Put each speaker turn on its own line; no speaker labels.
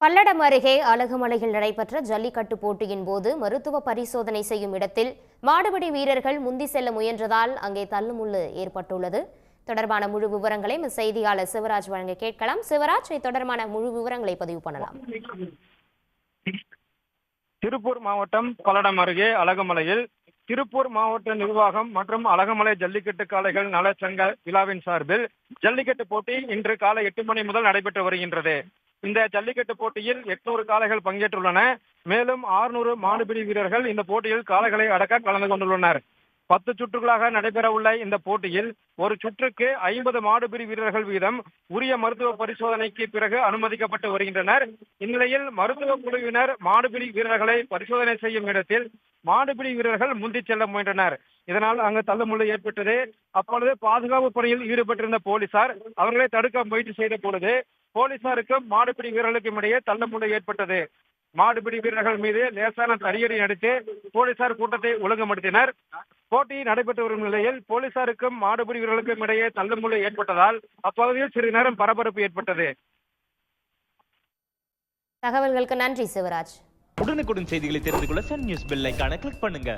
பல்லடம் அருகே அலகுமலையில் நடைபெற்ற ஜல்லிக்கட்டு போட்டியின் போது மருத்துவ பரிசோதனை செய்யும் இடத்தில் மாடுபிடி வீரர்கள் முந்தி செல்ல முயன்றதால் அங்கே தள்ளுமுள்ளு ஏற்பட்டுள்ளது. தொடர்பான முழு விவரங்களை செய்தியாளர் சிவராஜ் வழங்க கேட்கலாம். சிவராஜ், தொடர்பான முழு விவரங்களை பதிவு பண்ணலாம்.
திருப்பூர் மாவட்டம் பல்லடம் அருகே அலகுமலையில் திருப்பூர் மாவட்ட நிர்வாகம் மற்றும் அலகுமலை ஜல்லிக்கட்டு காளைகள் நலச்சங்க விழாவின் சார்பில் ஜல்லிக்கட்டு போட்டி இன்று காலை 8 மணி முதல் நடைபெற்று வருகின்றது. இந்த ஜல்லிக்கட்டு போட்டியில் 800 காளைகள் பங்கேற்றுள்ளன. மேலும் 600 மாடுபிடி வீரர்கள் இந்த போட்டியில் காளைகளை அடக்க கலந்து கொண்டுள்ளனர். 10 சுற்றுகளாக நடைபெற உள்ள இந்த போட்டியில் ஒரு சுற்றுக்கு 50 மாடுபிடி வீரர்கள் வீதம் உரிய மருத்துவ பரிசோதனைக்கு பிறகு அனுமதிக்கப்பட்டு வருகின்றனர். இந்நிலையில் மருத்துவ குழுவினர் மாடுபிடி வீரர்களை பரிசோதனை செய்யும் இடத்தில் மாடுபிடி வீரர்கள் முந்தி செல்ல முயன்றனர். இதனால் அங்கு தள்ளுமுள்ளு ஏற்பட்டது. அப்பொழுது பாதுகாப்பு பணியில் ஈடுபட்டிருந்த போலீசார் அவர்களை தடுக்க முயற்சி செய்த பொழுது போலீசாருக்கும் மாடுபிடி வீரர்களுக்கும் இடையே தள்ளுமுள்ளு ஏற்பட்டது. மாடுபிடி வீரர்கள் மீது லேசான தடியடி அடித்து போலீசார் கூட்டத்தை ஒழுங்குபடுத்தினர். போட்டி நடைபெற்று வரும் நிலையில் போலீசாருக்கும் மாடுபிடி வீரர்களுக்கும் இடையே தள்ளுமுள்ளு ஏற்பட்டதால் அப்பகுதியில் சிறிது நேரம் பரபரப்பு ஏற்பட்டது.
தகவல்களுக்கு நன்றி சிவராஜ்.
உடனுக்குடன் செய்திகளை தெரிந்து கொள்ள சன் நியூஸ் பெல் ஐகானை கிளிக் பண்ணுங்க.